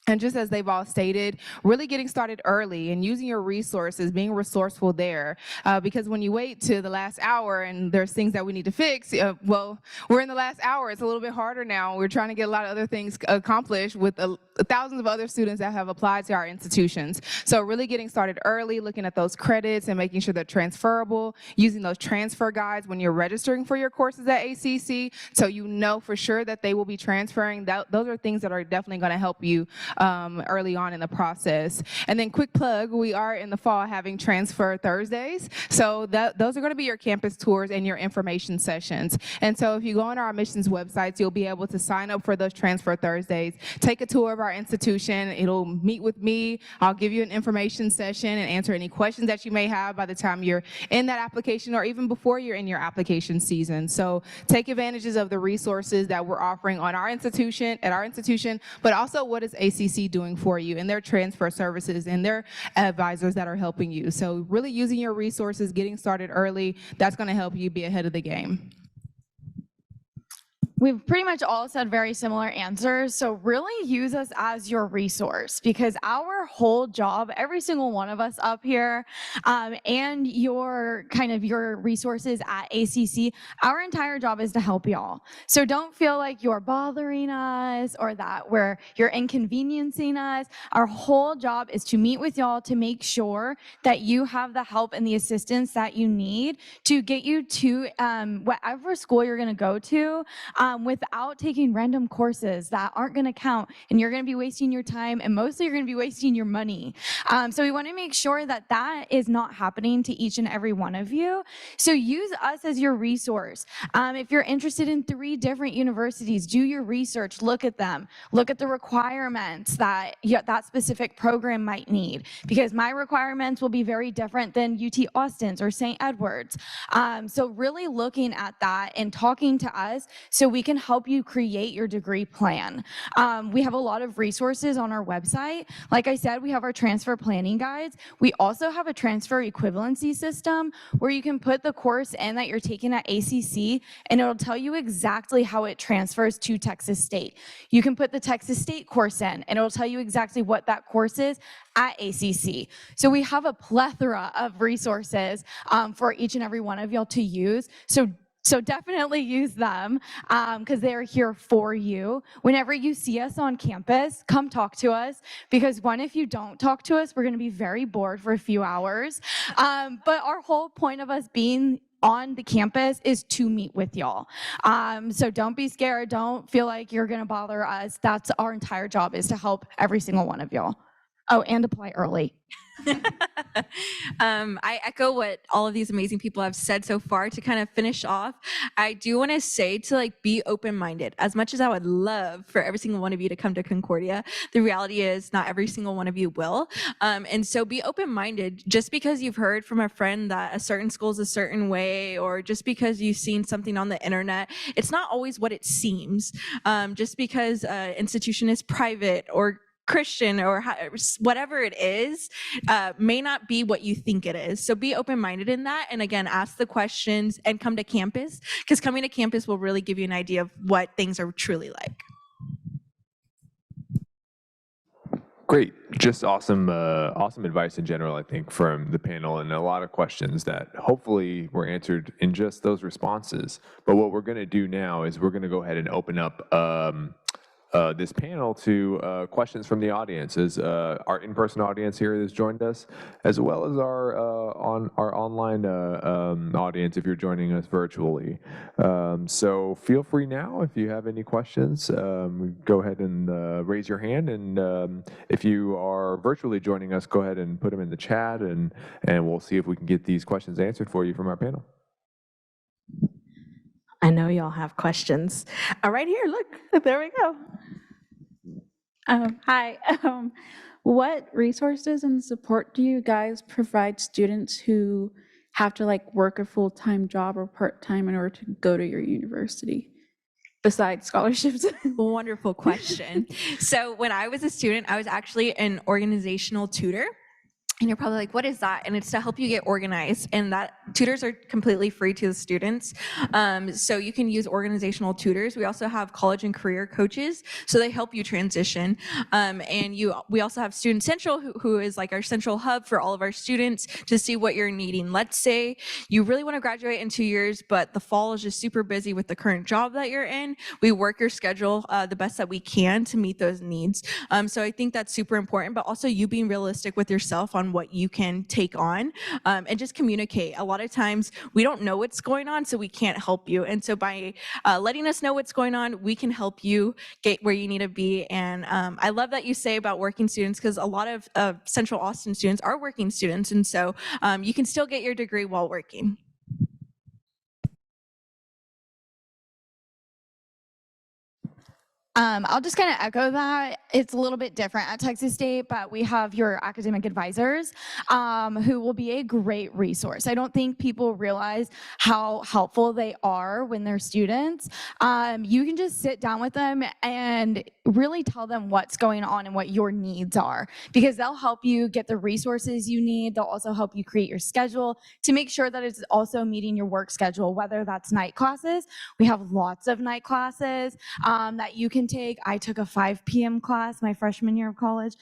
And just as they've all stated, really getting started early and using your resources, being resourceful there. Because when you wait to the last hour and there's things that we need to fix, well, we're in the last hour. It's a little bit harder now. We're trying to get a lot of other things accomplished with thousands of other students that have applied to our institutions. So really getting started early, looking at those credits and making sure they're transferable, using those transfer guides when you're registering for your courses at ACC, so you know for sure that they will be transferring. Those are things that are definitely going to help you early on in the process. And then quick plug, we are in the fall having Transfer Thursdays. So those are going to be your campus tours and your information sessions. And so if you go on our admissions websites, you'll be able to sign up for those Transfer Thursdays, take a tour of our institution. It'll meet with me. I'll give you an information session and answer any questions that you may have by the time you're in that application or even before you're in your application season. So take advantages of the resources that we're offering on our institution, but also what is ACC doing for you and their transfer services and their advisors that are helping you. So really using your resources, getting started early, that's going to help you be ahead of the game. We've pretty much all said very similar answers. So really use us as your resource, because our whole job, every single one of us up here, and your resources at ACC, our entire job is to help y'all. So don't feel like you're bothering us or that you're inconveniencing us. Our whole job is to meet with y'all to make sure that you have the help and the assistance that you need to get you to whatever school you're going to go to, without taking random courses that aren't going to count, and you're going to be wasting your time, and mostly you're going to be wasting your money. So we want to make sure that that is not happening to each and every one of you. So use us as your resource. If you're interested in 3 different universities, do your research, look at them, look at the requirements that that specific program might need, because my requirements will be very different than UT Austin's or St. Edward's. So really looking at that and talking to us so we can help you create your degree plan. We have a lot of resources on our website. Like I said, we have our transfer planning guides. We also have a transfer equivalency system where you can put the course in that you're taking at ACC, and it'll tell you exactly how it transfers to Texas State. You can put the Texas State course in, and it'll tell you exactly what that course is at ACC. So we have a plethora of resources for each and every one of y'all to use. So definitely use them because they're here for you. Whenever you see us on campus, come talk to us, because if you don't talk to us, we're going to be very bored for a few hours. But our whole point of us being on the campus is to meet with y'all. So don't be scared. Don't feel like you're going to bother us. That's our entire job, is to help every single one of y'all. Oh, and apply early. I echo what all of these amazing people have said so far. To kind of finish off, I do want to say to like be open-minded. As much as I would love for every single one of you to come to Concordia, the reality is not every single one of you will. And so be open-minded. Just because you've heard from a friend that a certain school is a certain way, or just because you've seen something on the internet, it's not always what it seems. Just because an institution is private or Christian or whatever it is, may not be what you think it is. So be open-minded in that. And again, ask the questions and come to campus, because coming to campus will really give you an idea of what things are truly like. Great. Just awesome advice in general, I think, from the panel, and a lot of questions that hopefully were answered in just those responses. But what we're going to do now is we're going to go ahead and open up this panel to questions from the audience, as our in-person audience here has joined us, as well as our online audience if you're joining us virtually. So feel free now if you have any questions. Go ahead and raise your hand, and if you are virtually joining us, go ahead and put them in the chat, and we'll see if we can get these questions answered for you from our panel. I know y'all have questions. Right here, look, there we go. Hi. What resources and support do you guys provide students who have to like work a full-time job or part-time in order to go to your university, besides scholarships? Wonderful question. So when I was a student, I was actually an organizational tutor. And you're probably like, what is that? And it's to help you get organized. And that tutors are completely free to the students. So you can use organizational tutors. We also have college and career coaches, so they help you transition. We also have Student Central, who is like our central hub for all of our students to see what you're needing. Let's say you really want to graduate in 2 years, but the fall is just super busy with the current job that you're in. We work your schedule the best that we can to meet those needs. So I think that's super important, but also you being realistic with yourself on what you can take on, and just communicate. A lot of times we don't know what's going on, so we can't help you. And so by letting us know what's going on, we can help you get where you need to be. And I love that you say about working students, because a lot of Central Austin students are working students. And so you can still get your degree while working. I'll just kind of echo that. It's a little bit different at Texas State, but we have your academic advisors who will be a great resource. I don't think people realize how helpful they are when they're students. You can just sit down with them and really tell them what's going on and what your needs are, because they'll help you get the resources you need. They'll also help you create your schedule to make sure that it's also meeting your work schedule, whether that's night classes. We have lots of night classes that you can take. I took a 5 p.m. class my freshman year of college.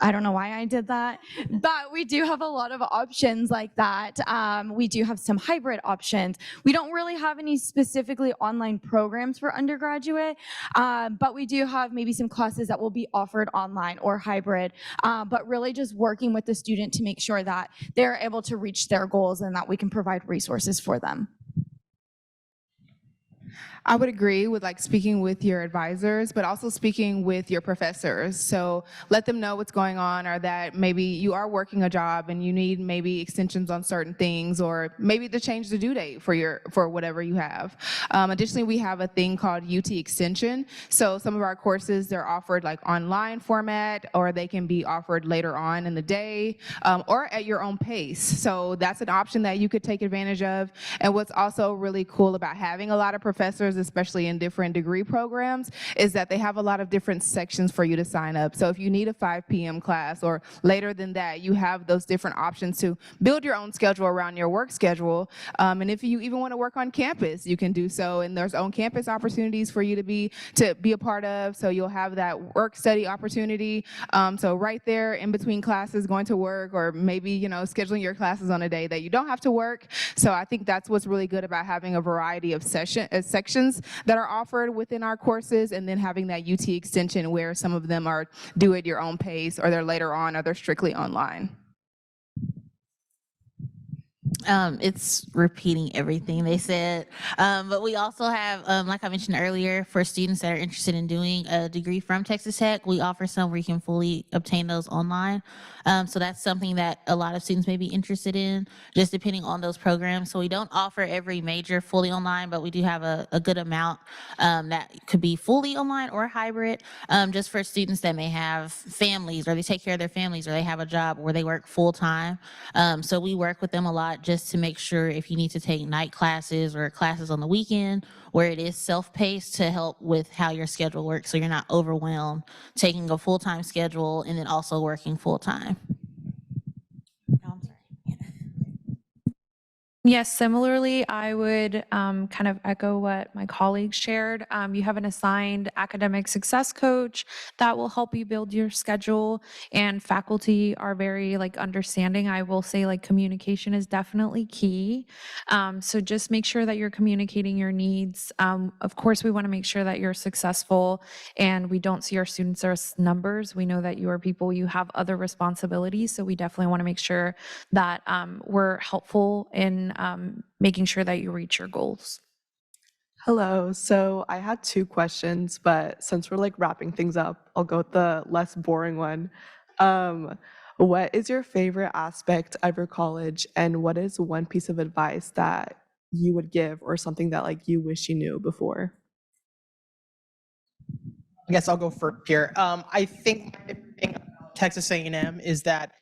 I don't know why I did that, but we do have a lot of options like that. We do have some hybrid options. We don't really have any specifically online programs for undergraduate, but we do have maybe some classes that will be offered online or hybrid, but really just working with the student to make sure that they're able to reach their goals and that we can provide resources for them. I would agree with like speaking with your advisors, but also speaking with your professors. So let them know what's going on, or that maybe you are working a job and you need maybe extensions on certain things, or maybe to change the due date for whatever you have. Additionally, we have a thing called UT Extension. So some of our courses, they're offered like online format, or they can be offered later on in the day, or at your own pace. So that's an option that you could take advantage of. And what's also really cool about having a lot of professors, especially in different degree programs, is that they have a lot of different sections for you to sign up. So if you need a 5 p.m. class or later than that, you have those different options to build your own schedule around your work schedule. And if you even want to work on campus, you can do so. And there's on-campus opportunities for you to be a part of. So you'll have that work study opportunity. So right there in between classes, going to work, or maybe, scheduling your classes on a day that you don't have to work. So I think that's what's really good about having a variety of sections that are offered within our courses, and then having that UT extension where some of them are do at your own pace, or they're later on, or they're strictly online. It's repeating everything they said. But we also have, like I mentioned earlier, for students that are interested in doing a degree from Texas Tech, we offer some where you can fully obtain those online. So that's something that a lot of students may be interested in, just depending on those programs. So we don't offer every major fully online, but we do have a good amount that could be fully online or hybrid, just for students that may have families, or they take care of their families, or they have a job where they work full time. So we work with them a lot just to make sure if you need to take night classes or classes on the weekend where it is self-paced, to help with how your schedule works so you're not overwhelmed taking a full-time schedule and then also working full-time. Yes, similarly, I would kind of echo what my colleagues shared. You have an assigned academic success coach that will help you build your schedule, and faculty are very understanding. I will say communication is definitely key. So just make sure that you're communicating your needs. Of course, we want to make sure that you're successful and we don't see our students as numbers. We know that you are people, you have other responsibilities. So we definitely want to make sure that we're helpful in making sure that you reach your goals. Hello. So I had 2 questions, but since we're wrapping things up, I'll go with the less boring one. What is your favorite aspect of your college, and what is one piece of advice that you would give, or something that you wish you knew before? I guess I'll go first here. I think my favorite thing about Texas A&M is that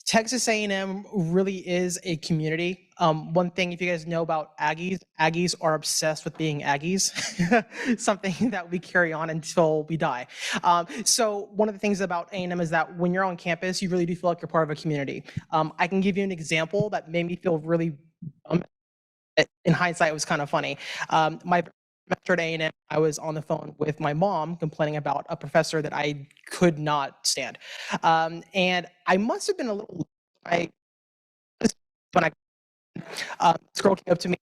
Texas A&M really is a community. One thing, if you guys know about Aggies are obsessed with being Aggies, something that we carry on until we die. So one of the things about A&M is that when you're on campus, you really do feel like you're part of a community. I can give you an example that made me feel really, in hindsight, it was kind of funny. My semester at A&M, I was on the phone with my mom complaining about a professor that I could not stand. And I must have been a little, when this girl came up to me,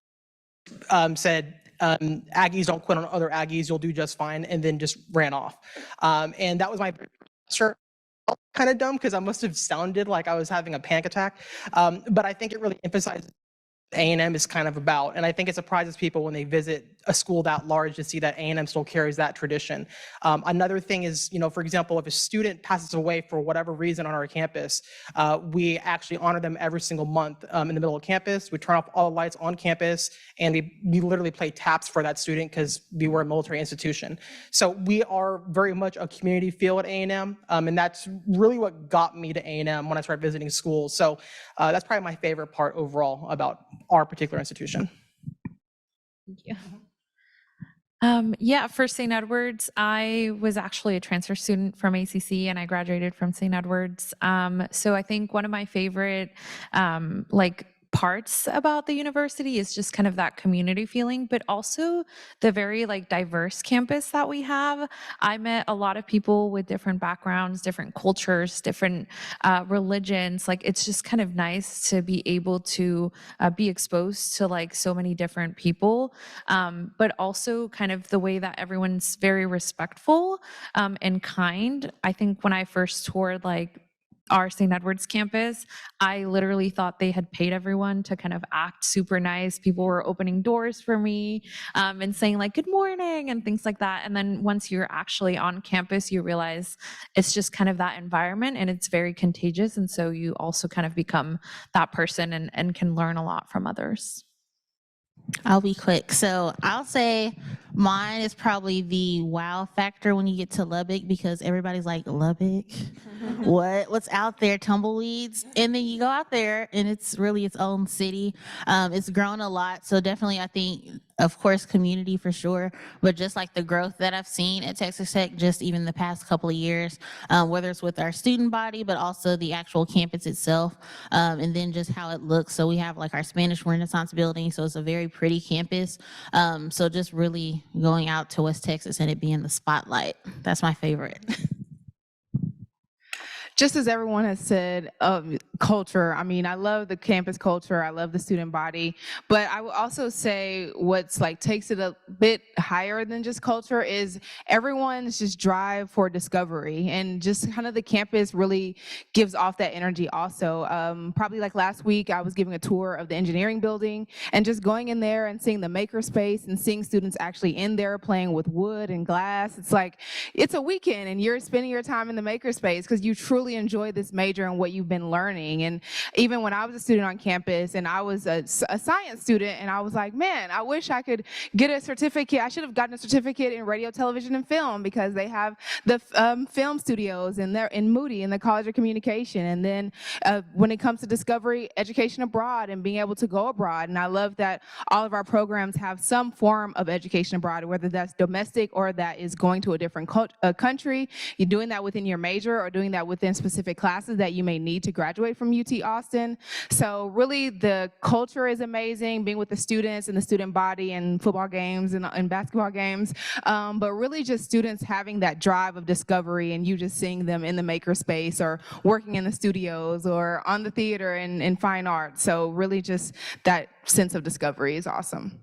said, Aggies don't quit on other Aggies, you'll do just fine, and then just ran off. And that was my professor. Kind of dumb because I must have sounded like I was having a panic attack. But I think it really emphasizes A&M is kind of about, and I think it surprises people when they visit a school that large to see that A&M still carries that tradition. Another thing is, for example, if a student passes away for whatever reason on our campus, we actually honor them every single month in the middle of campus. We turn off all the lights on campus, and we literally play taps for that student because we were a military institution. So we are very much a community feel at A&M, and that's really what got me to A&M when I started visiting schools. So that's probably my favorite part overall about our particular institution. Thank you. Yeah, for St. Edward's, I was actually a transfer student from ACC and I graduated from St. Edward's. So I think one of my favorite parts about the university is just kind of that community feeling, but also the very diverse campus that we have. I met a lot of people with different backgrounds, different cultures, different religions. It's just kind of nice to be able to be exposed to so many different people, but also kind of the way that everyone's very respectful and kind. I think when I first toured our St. Edward's campus, I literally thought they had paid everyone to kind of act super nice. People were opening doors for me and saying good morning and things like that. And then once you're actually on campus, you realize it's just kind of that environment and it's very contagious. And so you also kind of become that person and can learn a lot from others. I'll be quick. So I'll say mine is probably the wow factor when you get to Lubbock, because everybody's like, Lubbock? What's out there? Tumbleweeds? And then you go out there and it's really its own city. It's grown a lot. So definitely, I think, of course, community for sure, but just the growth that I've seen at Texas Tech, just even the past couple of years, whether it's with our student body, but also the actual campus itself, and then just how it looks. So we have our Spanish Renaissance building, so it's a very pretty campus. So just really going out to West Texas and it being the spotlight. That's my favorite. Just as everyone has said, culture. I mean, I love the campus culture. I love the student body. But I would also say what's like takes it a bit higher than just culture is everyone's just drive for discovery, and just kind of the campus really gives off that energy also. Probably like last week, I was giving a tour of the engineering building and just going in there and seeing the maker space and seeing students actually in there playing with wood and glass. It's like, it's a weekend and you're spending your time in the maker space because you truly enjoy this major and what you've been learning. And even when I was a student on campus and I was a science student, and I was like, man, I wish I could get a certificate. I should have gotten a certificate in radio, television, and film, because they have the film studios and they're in Moody in the College of Communication. And then when it comes to discovery, education abroad and being able to go abroad. And I love that all of our programs have some form of education abroad, whether that's domestic or that is going to a different country. You're doing that within your major or doing that within specific classes that you may need to graduate from UT Austin. So really the culture is amazing, being with the students and the student body and football games and basketball games, but really just students having that drive of discovery and you just seeing them in the maker space or working in the studios or on the theater and in fine arts. So really just that sense of discovery is awesome.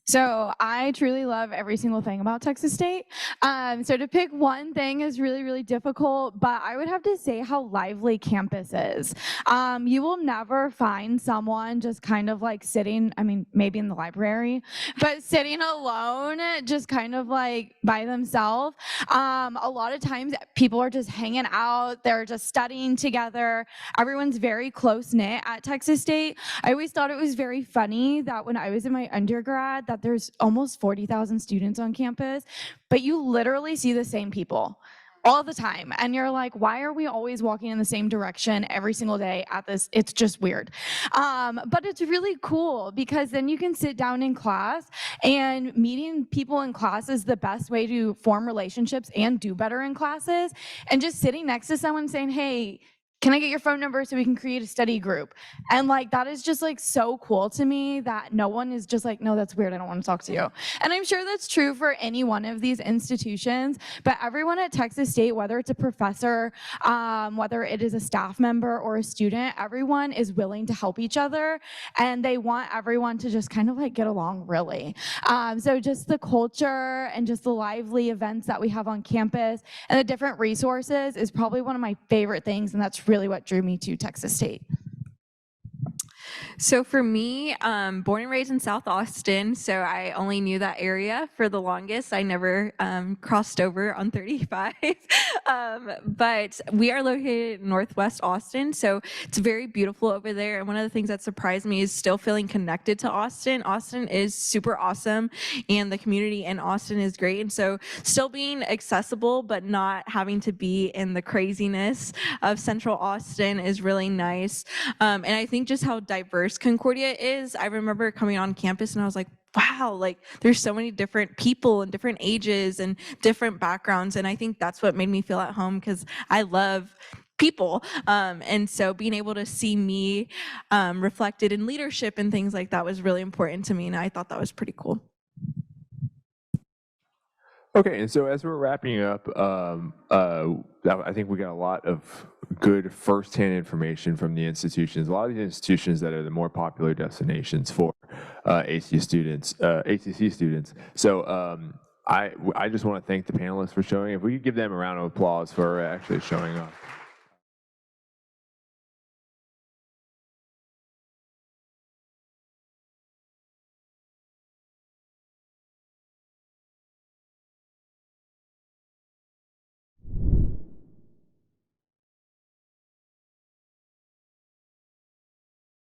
So I truly love every single thing about Texas State. So to pick one thing is really, really difficult, but I would have to say how lively campus is. You will never find someone just kind of like sitting, I mean, maybe in the library, but sitting alone, just kind of like by themselves. A lot of times people are just hanging out, they're just studying together. Everyone's very close-knit at Texas State. I always thought it was very funny that when I was in my undergrad, that there's almost 40,000 students on campus, but you literally see the same people all the time. And you're like, why are we always walking in the same direction every single day at this? It's just weird. But it's really cool because then you can sit down in class, and meeting people in class is the best way to form relationships and do better in classes. And just sitting next to someone saying, hey, can I get your phone number so we can create a study group? And like, that is just like so cool to me that no one is just like, no, that's weird, I don't want to talk to you. And I'm sure that's true for any one of these institutions, but everyone at Texas State, whether it's a professor, whether it is a staff member or a student, everyone is willing to help each other, and they want everyone to just kind of like get along, really. So just the culture and just the lively events that we have on campus and the different resources is probably one of my favorite things, and that's really what drew me to Texas State. So for me, born and raised in South Austin, so I only knew that area for the longest. I never crossed over on 35, but we are located in Northwest Austin, so it's very beautiful over there. And one of the things that surprised me is still feeling connected to Austin. Austin is super awesome, and the community in Austin is great. And so still being accessible, but not having to be in the craziness of Central Austin is really nice. And I think just how diverse Concordia is. I remember coming on campus and I was like, wow, like there's so many different people and different ages and different backgrounds. And I think that's what made me feel at home, because I love people. And so being able to see me reflected in leadership and things like that was really important to me. And I thought that was pretty cool. Okay, and so as we're wrapping up, I think we got a lot of good firsthand information from the institutions. A lot of the institutions that are the more popular destinations for ACC students. So I just want to thank the panelists for showing. If we could give them a round of applause for actually showing up.